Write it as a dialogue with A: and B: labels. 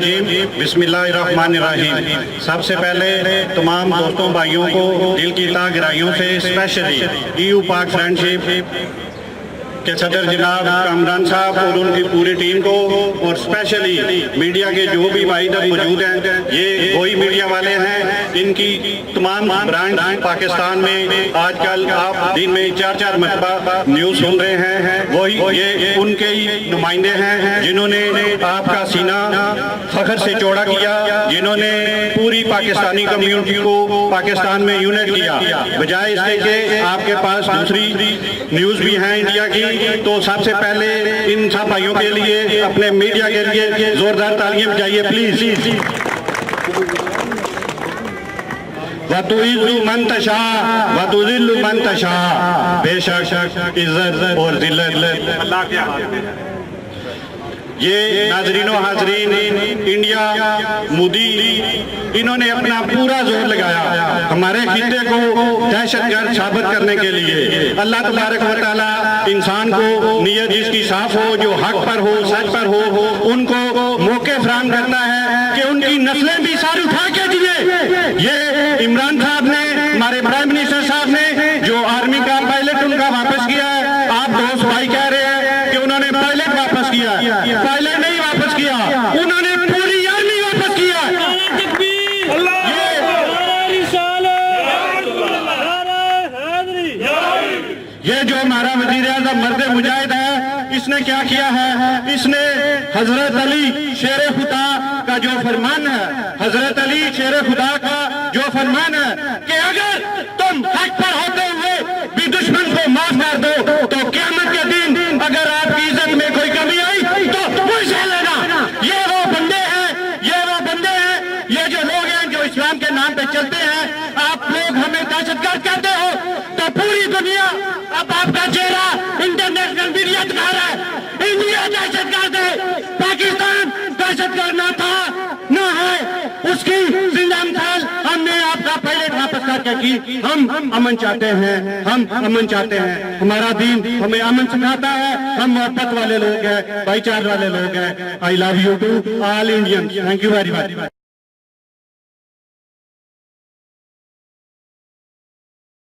A: بسم اللہ الرحمن الرحیم۔ سب سے پہلے تمام دوستوں بھائیوں کو دل کی تہ گہرائیوں سے اسپیشلی EU پاک فرینڈشپ کے صدر جناب کامران صاحب اور ان کی پوری ٹیم کو، اور اسپیشلی میڈیا کے جو بھی بھائی ادھر موجود ہیں، یہ وہی میڈیا والے ہیں ان کی تمام برانڈ پاکستان میں آج کل آپ دن میں 4 مرتبہ نیوز سن رہے ہیں، وہی یہ ان کے ہی نمائندے ہیں جنہوں نے آپ کا سینہ فخر سے چوڑا کیا، جنہوں نے پوری پاکستانی کمیونٹی کو پاکستان میں یونٹ کیا، بجائے اس کے کہ آپ کے پاس دوسری نیوز بھی ہیں انڈیا کی۔ تو سب سے پہلے ان سب بھائیوں کے لیے اپنے میڈیا کے لیے زوردار تالیاں بجائیے پلیز۔ وَتُعِزُّ مَن تَشَاءُ وَتُذِلُّ مَن تَشَاءُ، بے شک عزت اور ذلت اللہ کے ہاتھ میں ہے۔ یہ ناظرین و حاضرین، انڈیا مودی انہوں نے اپنا پورا زور لگایا ہمارے خطے کو دہشت گرد ثابت کرنے کے لیے۔ اللہ تبارک و تعالی انسان کو نیت جس کی صاف ہو، جو حق پر ہو، سچ پر ہو، ان کو موقع فراہم کرتا ہے کہ ان کی نسلیں بھی ساری اٹھا کے دیے۔ یہ عمران صاحب نے، ہمارے پرائم منسٹر صاحب نے جو آرمی کا پائلٹ ان کا واپس کیا ہے، آپ دوست بھائی کہہ رہے ہیں کہ انہوں نے پائلٹ واپس کیا، پائلٹ نہیں واپس کیا، انہوں نے پوری آرمی واپس کیا۔ یہ جو ہمارا وزیر اعظم مرد مجاہد ہے، اس نے کیا کیا ہے؟ اس نے حضرت علی شیر خدا کا جو فرمان ہے، حضرت علی شیر خدا کا جو فرمان ہے کہ اگر تم حق پر ہوتے ہوئے بھی دشمن کو معاف کر دو تو قیامت کے دن اگر آپ کی عزت میں کوئی کمی آئی تو کوئی سہ لینا۔ یہ وہ بندے ہیں، یہ جو لوگ ہیں جو اسلام کے نام پہ چلتے ہیں۔ آپ لوگ ہمیں دہشت گرد کہتے ہو تو پوری دنیا اب آپ کا چہرہ انٹرنیشنل میڈیا دکھا رہا ہے۔ انڈیا دہشت گرد ہے، پاکستان دہشت گرد نہ تھا نہ ہے، اس کی زندہ مثال ہم نے آپ کا پائلٹ واپس کر کے کی۔ ہم امن چاہتے ہیں، ہم امن چاہتے ہیں، ہمارا دین ہمیں امن سکھاتا ہے، ہم محبت والے لوگ ہیں، بھائی چارے والے لوگ ہیں۔ I love you to all Indians. Thank you very much.